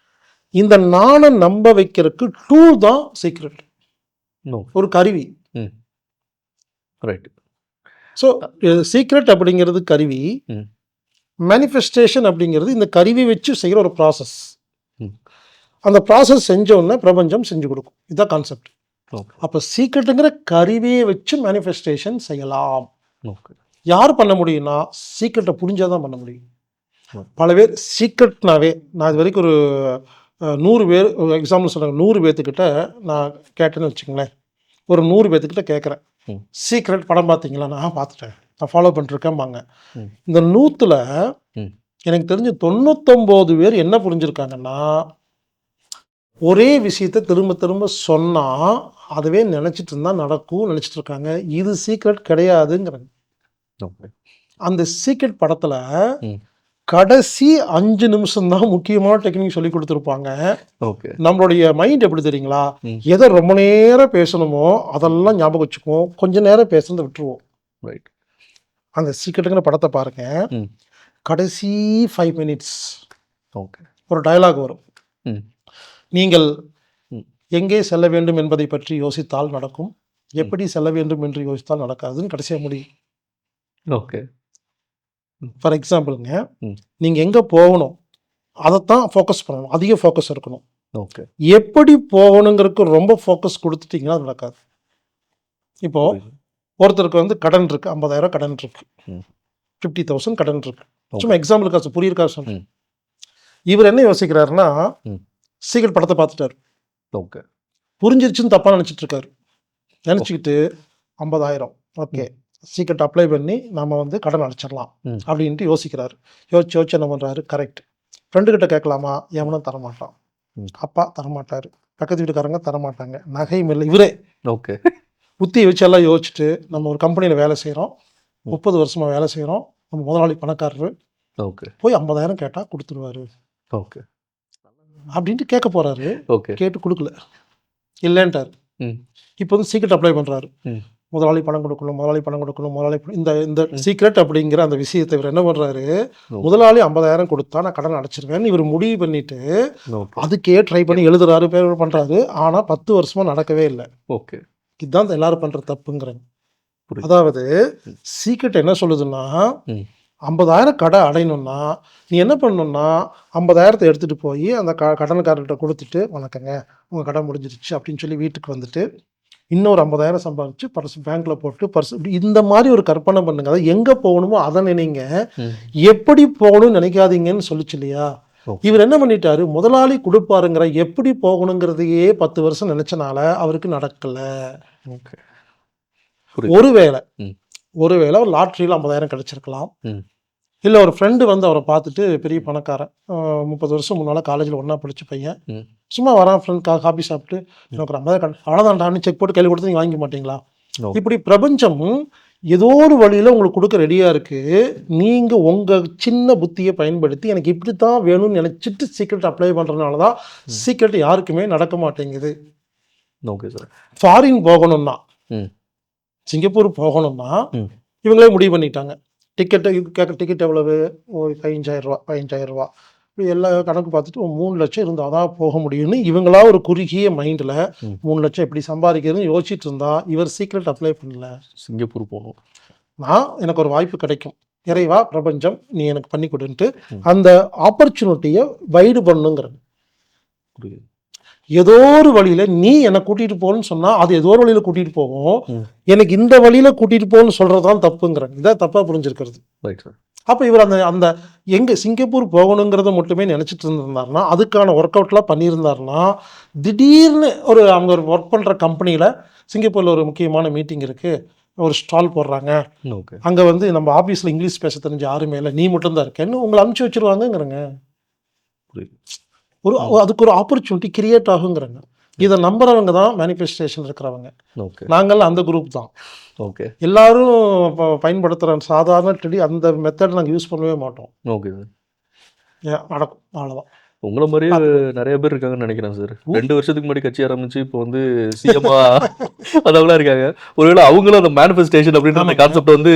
B: இந்த
A: நானை நம்ப வைக்கிறதுக்கு டூல் தான் சீக்ரெட், ஒரு கருவி.
B: ரைட்.
A: ஸோ சீக்ரெட் அப்படிங்கிறது கருவி, மேனிஃபெஸ்டேஷன் அப்படிங்கிறது இந்த கருவி வச்சு செய்கிற ஒரு ப்ராசஸ். அந்த ப்ராசஸ் செஞ்சோடனே பிரபஞ்சம் செஞ்சு கொடுக்கும். இதுதான் கான்செப்ட். அப்போ சீக்ரெட்டுங்கிற கருவியை வச்சு மேனிஃபெஸ்டேஷன் செய்யலாம். யார் பண்ண முடியும்னா சீக்ரெட்டை புரிஞ்சால் தான் பண்ண முடியும். பல பேர் சீக்ரெட்னாவே, நான் இது வரைக்கும் ஒரு 100 பேர் எக்ஸாம்பிள் சொல்கிறாங்க, 100 பேர்த்துக்கிட்ட நான் கேட்டேன்னு வச்சுங்களேன், ஒரு 100 பேர்த்துக்கிட்ட கேட்குறேன், சீக்ரெட் படம் பார்த்தீங்களா? நான் பார்த்துட்டேன், நான் ஃபாலோ பண்ணிருக்கேன்பாங்க. இந்த 100ல் எனக்கு தெரிஞ்சு 99 பேர் என்ன புரிஞ்சுருக்காங்கன்னா, ஒரே விஷயத்தை திரும்ப திரும்ப சொன்னால் அதுவே நினச்சிட்டு இருந்தால் நடக்கும் நினச்சிட்டு இருக்காங்க. இது சீக்ரெட் கிடையாதுங்கிறாங்க.
B: ஓகே.
A: அந்த சீக்ரெட் படத்தில்
B: ம்.
A: கடைசி 5 நிமிஷம் தான் முக்கியமான டெக்னிக் சொல்லி கொடுத்துருப்பாங்க.
B: ஓகே.
A: நம்மளுடைய மைண்ட் எப்படி தெரியுங்களா,
B: ம்.
A: எதை ரொம்ப நேரம் பேசணுமோ அதெல்லாம் ஞாபகம் வச்சுக்குவோம், கொஞ்ச நேரம் பேசுறதை விட்டுருவோம்.
B: ரைட்.
A: அந்த சீக்ரெட்டுங்கிற படத்தை பாருங்க,
B: ம்.
A: கடைசி 5 மினிட்ஸ்
B: ஓகே.
A: ஒரு டயலாக் வரும்.
B: ம்.
A: நீங்கள்
B: ம்.
A: எங்கே செல்ல வேண்டும் என்பதை பற்றி யோசித்தால் நடக்கும், எப்படி செல்ல வேண்டும் என்று யோசித்தால் நடக்காதுன்னு கடைசியாக முடியும்.
B: ஓகே.
A: ஃபார் எக்ஸாம்பிளுங்க,
B: ம்.
A: நீங்கள் எங்கே போகணும் அதைத்தான் ஃபோக்கஸ் பண்ணணும், அதிக ஃபோக்கஸ் இருக்கணும்.
B: ஓகே.
A: எப்படி போகணுங்கிறதுக்கு ரொம்ப ஃபோக்கஸ் கொடுத்துட்டிங்கன்னா அது நடக்காது. இப்போது
B: புரியுது.
A: ஒருத்தருக்கு வந்து கடன் இருக்குது, 50,000 கடன் இருக்குது,
B: ம்.
A: 50,000 கடன் இருக்குது.
B: ஓகே.
A: சும்மா எக்ஸாம்பிளுக்காக புரியிருக்காக சொல்கிறேன்.
B: ம்.
A: இவர் என்ன யோசிக்கிறாருன்னா,
B: ம்.
A: சீக்கிரம் படத்தை பார்த்துட்டாரு,
B: ஓகே.
A: புரிஞ்சிருச்சுன்னு தப்பாக நினச்சிட்டு இருக்காரு. நினச்சிக்கிட்டு 50,000 ஓகே சீக்கிரம் அப்ளை பண்ணி நம்ம வந்து கடன் அடைச்சிடலாம்
B: ம்.
A: அப்படின்ட்டு யோசிக்கிறாரு. யோசிச்சு என்ன பண்ணுறாரு, கரெக்ட் ஃப்ரெண்டுக்கிட்ட கேட்கலாமா, எவனும் தரமாட்டான்,
B: ம்.
A: அப்பா தரமாட்டார், பக்கத்து வீட்டுக்காரங்க தரமாட்டாங்க, நகையும் இல்லை, இவரே
B: ஓகே.
A: புத்தியை வச்சு எல்லாம் யோசிச்சுட்டு நம்ம ஒரு கம்பெனியில் வேலை செய்கிறோம், 30 வருஷமாக வேலை செய்கிறோம், நம்ம முதலாளி பணக்காரரு,
B: ஓகே.
A: போய் 50,000 கேட்டால் கொடுத்துருவாரு
B: ஓகே.
A: அப்படின்ட்டு கேட்க போகிறாரு.
B: ஓகே.
A: கேட்டு கொடுக்கல, இல்லைன்ட்டார்.
B: ம்.
A: இப்போ வந்து சீக்கிரம் அப்ளை பண்ணுறாரு.
B: ம்.
A: முதலாளி பணம் கொடுக்கணும், முதலாளி பணம் கொடுக்கணும், இந்த இந்த சீக்ரெட் அப்படிங்கிற அந்த விஷயத்தை இவர் என்ன பண்ணுறாரு, முதலாளி 50,000 கொடுத்தா நான் கடன் அடைச்சிருவேன்னு இவர் முடிவு பண்ணிட்டு
B: ஓகே.
A: அதுக்கே ட்ரை பண்ணி எழுதுறாரு, பேர் பண்ணுறாரு. ஆனால் 10 வருஷமாக நடக்கவே இல்லை.
B: ஓகே.
A: இதுதான் எல்லாரும் பண்ணுற தப்புங்கிறாங்க.
B: புரியுது.
A: அதாவது சீக்ரெட் என்ன சொல்லுதுன்னா,
B: ம்.
A: 50,000 கடை அடையணும்னா நீ என்ன பண்ணணும்னா 50,000 எடுத்துகிட்டு போய் அந்த கடனுக்காரர்கிட்ட கொடுத்துட்டு, வணக்கங்க உங்கள் கடை முடிஞ்சிருச்சு அப்படின்னு சொல்லி வீட்டுக்கு வந்துட்டு இன்னொரு 50,000 சம்பாதிச்சு பர்ஸ் பேங்க்கில் போட்டு பர்ஸ் இந்த மாதிரி ஒரு கற்பனை பண்ணுங்க. அதாவது எங்கே போகணுமோ அதை நினைங்க,
B: ம்.
A: எப்படி போகணும்னு நினைக்காதீங்கன்னு சொல்லிச்சு இல்லையா.
B: ஓகே.
A: இவர் என்ன பண்ணிட்டாரு, முதலாளி கொடுப்பாருங்கிற எப்படி போகணுங்கிறதையே 10 வருஷம் நினைச்சனால அவருக்கு நடக்கலை.
B: ஓகே. புரியுது.
A: ஒருவேளை
B: ம்.
A: ஒருவேளை ஒரு லாட்ரியில் 50,000 கிடைச்சிருக்கலாம்.
B: ம்.
A: இல்லை ஒரு ஃப்ரெண்டு வந்து அவரை பார்த்துட்டு பெரிய பணக்காரன், 30 வருஷம் முன்னால் காலேஜில் ஒன்றா படித்த பையன்,
B: ம்.
A: சும்மா வரான் ஃப்ரெண்ட்காக காபி சாப்பிட்டு எனக்கு ஒரு 50,000 அவ்வளோதான்டான்னு செக் போட்டு கையில் கொடுத்து நீங்கள் வாங்கிக்க மாட்டீங்களா.
B: ஓகே.
A: இப்படி பிரபஞ்சம் ஏதோ ஒரு வழியில் உங்களுக்கு கொடுக்க ரெடியாக இருக்குது. நீங்கள் உங்கள் சின்ன புத்தியை பயன்படுத்தி எனக்கு இப்படி தான் வேணும்னு நினச்சிட்டு சீக்ரெட் அப்ளை பண்ணுறதுனால தான் சீக்ரெட் யாருக்குமே நடக்க மாட்டேங்குது.
B: Okay sir.
A: ஃபாரின் போகணும்னா,
B: ம்.
A: சிங்கப்பூர் போகணும்னா
B: ம்.
A: இவங்களே முடிவு பண்ணிட்டாங்க. டிக்கெட் எவ்வளவு, ஒரு 15,000 ரூபா, இப்படி எல்லா கணக்கு பார்த்துட்டு 3 லட்சம் இருந்தால் தான் போக முடியும்னு இவங்களா ஒரு குறுகிய மைண்டில்
B: ம்.
A: 3 லட்சம் எப்படி சம்பாதிக்கிறதுன்னு யோசிச்சுட்டு இருந்தா இவர் சீக்ரெட் அப்ளை பண்ணல.
B: சிங்கப்பூர் போகணும்,
A: எனக்கு ஒரு வாய்ப்பு கிடைக்கும், இறைவா பிரபஞ்சம் நீ எனக்கு பண்ணி கொடுன்ட்டு
B: ம்.
A: அந்த ஆப்பர்ச்சுனிட்டியை வைடு பண்ணுங்கிறது.
B: புரியுது.
A: ஏதோ ஒரு வழியில் நீ என்னை கூட்டிகிட்டு போகணும்னு சொன்னால் அது ஏதோ ஒரு வழியில் கூட்டிகிட்டு போகும்,
B: ம்.
A: எனக்கு இந்த வழியில் கூட்டிகிட்டு போகணும்னு சொல்கிறது தான் தப்புங்கிறாங்க. இதான் தப்பாக புரிஞ்சிருக்கிறது.
B: Right sir.
A: அப்போ இவர் அந்த அந்த எங்கே சிங்கப்பூர் போகணுங்கிறத மட்டுமே நினச்சிட்டு இருந்திருந்தாருன்னா, அதுக்கான ஒர்க் அவுட்லாம் பண்ணியிருந்தாருன்னா, திடீர்னு அவங்க ஒரு ஒர்க் பண்ணுற கம்பெனியில் சிங்கப்பூரில் ஒரு முக்கியமான மீட்டிங் இருக்குது, ஒரு ஸ்டால் போடுறாங்க,
B: ஓகே.
A: அங்கே வந்து நம்ம ஆஃபீஸில் இங்கிலீஷ் பேச தெரிஞ்ச யாருமே இல்லை, நீ மட்டும்தான் இருக்கேன்னு உங்களை அனுப்பிச்சி வச்சுருவாங்கங்கிறங்க.
B: புரியுது.
A: அதுக்கு ஒரு ஆப்பர்ச்சுனிட்டி கிரியேட் ஆகுங்கிறாங்க. இதை நம்புறவங்க தான் மேனிஃபெஸ்டேஷன் இருக்கிறவங்க.
B: ஓகே.
A: நாங்கள் அந்த குரூப் தான்.
B: ஓகே.
A: எல்லாரும் பயன்படுத்துகிற சாதாரண அந்த மெத்தட் நாங்கள் யூஸ் பண்ணவே மாட்டோம்.
B: Okay sir.
A: நடக்கும், அவ்வளோதான்.
B: உங்களை மாதிரியே நிறைய பேர் இருக்காங்கன்னு நினைக்கிறேன் சார். 2 வருஷத்துக்கு முன்னாடி கட்சி ஆரம்பிச்சு இப்போ வந்து சிஎம்மா அதெல்லாம் இருக்காங்க. ஒருவேளை அவங்களும் அந்த மேனிஃபெஸ்டேஷன் அப்படின்ற அந்த கான்செப்ட் வந்து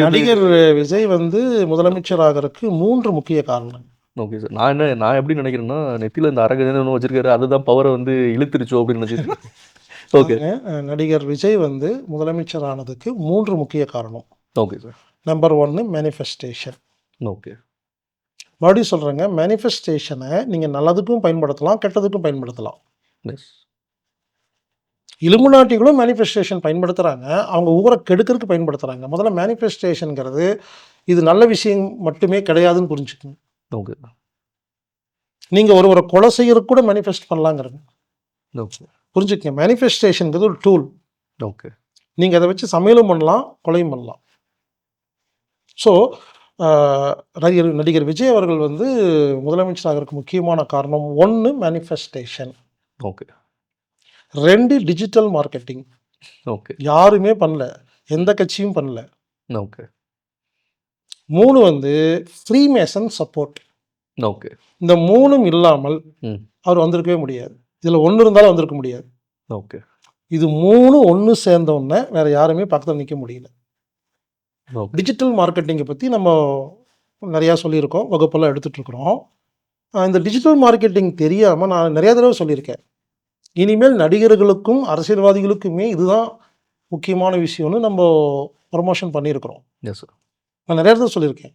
A: நடிகர் விஜய் வந்து முதலமைச்சர் ஆகிறதுக்கு 3 முக்கிய காரணம்.
B: Okay sir. நான் எப்படி நினைக்கிறேன்னா, நெத்தியில் இந்த அரகன்னு வச்சிருக்காரு, அதுதான் பவரை வந்து இழுத்துருச்சோ அப்படின்னு நினச்சிருக்கேன். ஓகே.
A: நடிகர் விஜய் வந்து முதலமைச்சர் ஆனதுக்கு 3 முக்கிய காரணம்.
B: Okay sir.
A: Number 1 manifestation.
B: Okay.
A: மறுபடியும் சொல்கிறேங்க, மேனிஃபெஸ்டேஷனை நீங்கள் நல்லதுக்கும் பயன்படுத்தலாம், கெட்டதுக்கும் பயன்படுத்தலாம்.
B: எஸ்.
A: இலுமினாட்டிகளும் மேனிஃபெஸ்டேஷன் பயன்படுத்துகிறாங்க, அவங்க ஊரை கெடுக்கிறதுக்கு பயன்படுத்துகிறாங்க. முதல்ல மேனிஃபெஸ்டேஷனுங்கிறது இது நல்ல விஷயம் மட்டுமே கிடையாதுன்னு புரிஞ்சுக்கோங்க.
B: ஓகே.
A: நீங்கள் ஒருவரை கொலை செய்யறதுக்கு கூட மேனிஃபெஸ்ட் பண்ணலாங்கிறது
B: ஓகே.
A: புரிஞ்சுக்கங்க. மேனிஃபெஸ்டேஷனுங்கிறது ஒரு டூல்.
B: ஓகே.
A: நீங்கள் அதை வச்சு சமையலும் பண்ணலாம், கொலையும் பண்ணலாம். ஸோ நடிகர் விஜய் அவர்கள் வந்து முதலமைச்சர் ஆகிறதுக்கு முக்கியமான காரணம் 1 manifestation.
B: Okay.
A: 2 digital marketing.
B: Okay.
A: யாருமே பண்ணல. எந்த கட்சியும் பண்ணல.
B: ஓகே.
A: 3 வந்து ஃப்ரீமேசன் சப்போர்ட்.
B: ஓகே.
A: இந்த 3ம் இல்லாமல்
B: ம்.
A: அவர் வந்திருக்கவே முடியாது. இதில் 1 இருந்தாலும் வந்திருக்க முடியாது.
B: ஓகே.
A: இது 3 ஒன்று சேர்ந்த உடனே வேற யாருமே பக்கத்தில் நிற்க முடியல.
B: ஓகே.
A: டிஜிட்டல் மார்க்கெட்டிங்கை பற்றி நம்ம நிறையா சொல்லியிருக்கோம், வகுப்பெல்லாம் எடுத்துகிட்ருக்குறோம். இந்த டிஜிட்டல் மார்க்கெட்டிங் தெரியாமல் நான் நிறையா தடவை சொல்லியிருக்கேன். இனிமேல் நடிகர்களுக்கும் அரசியல்வாதிகளுக்குமே இதுதான் முக்கியமான விஷயம்னு நம்ம ப்ரமோஷன் பண்ணியிருக்கிறோம்.
B: Yes sir.
A: நான் நிறைய தடவை சொல்லியிருக்கேன்.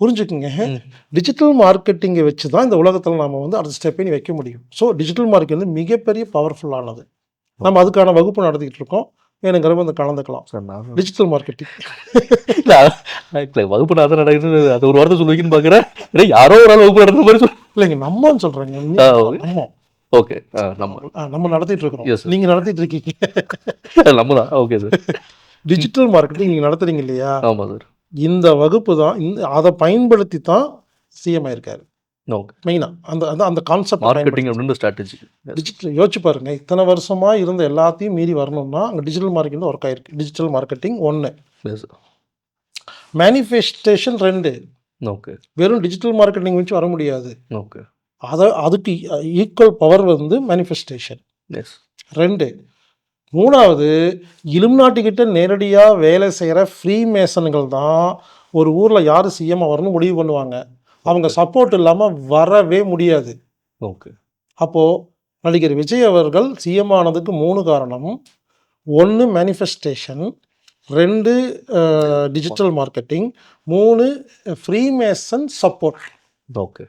A: புரிஞ்சுக்குங்க,
B: ம்.
A: டிஜிட்டல் மார்க்கெட்டிங்கை வச்சு தான் இந்த உலகத்தில் நாம் வந்து அடுத்த ஸ்டெப்பை வைக்க முடியும். ஸோ டிஜிட்டல் மார்க்கெட் வந்து மிகப்பெரிய பவர்ஃபுல்லானது. நம்ம அதுக்கான வகுப்பு நடத்திக்கிட்டு இருக்கோம். வேணுங்கிறவங்க வந்து கலந்துக்கலாம்.
B: சார் நான்
A: டிஜிட்டல் மார்க்கெட்டிங்
B: இல்லை வகுப்பு நான் தான் நடக்குது, அது ஒரு வார்த்தை சொல்லுவீங்கன்னு பார்க்குறேன். இல்லை யாரோ ஒரு ஆள் வகுப்பு நடத்துற மாதிரி சொல்லு.
A: இல்லைங்க, நம்மன்னு சொல்கிறேங்க. நம்ம
B: ஓகே.
A: நம்ம நடத்திட்டு இருக்கிறோம்.
B: Yes, sir.
A: நீங்கள் நடத்திட்டு இருக்கீங்க.
B: நம்ம தான். Okay sir.
A: டிஜிட்டல் மார்க்கெட்டிங் நீங்கள் நடத்துறீங்க இல்லையா?
B: ஆமாம் சார்.
A: இந்த வகுப்பு தான் அதை பயன்படுத்தி தான் சிஎம் ஆயிருக்காரு.
B: ஓகே.
A: மெயினாக அந்த அந்த கான்செப்ட்
B: மார்க்கெட்டிங் அப்படின்ற ஸ்ட்ராட்டஜி.
A: டிஜிட்டல் யோசிச்சு பாருங்க, இத்தனை வருஷமா இருந்த எல்லாத்தையும் மீறி வரணும்னா அங்கே டிஜிட்டல் மார்க்கெட்டிங் ஒர்க் ஆயிருக்கு. Digital marketing 1,
B: yes sir.
A: Manifestation 2.
B: Okay.
A: வெறும் டிஜிட்டல் மார்க்கெட்டிங் வச்சு வர முடியாது.
B: ஓகே.
A: அதுக்கு ஈக்குவல் பவர் வந்து மேனிஃபெஸ்டேஷன்.
B: எஸ்.
A: 2. 3வது இலுமினாட்டிக்கிட்ட நேரடியாக வேலை செய்கிற ஃப்ரீ மேசன்கள் தான் ஒரு ஊரில் யார் சிஎம் வரணும் முடிவு பண்ணுவாங்க. அவங்க சப்போர்ட் இல்லாமல் வரவே முடியாது.
B: ஓகே.
A: அப்போது நடிகர் விஜய் அவர்கள் சிஎம் ஆனதுக்கு 3 காரணம். 1 manifestation, 2 digital marketing, 3 freemason support.
B: Okay.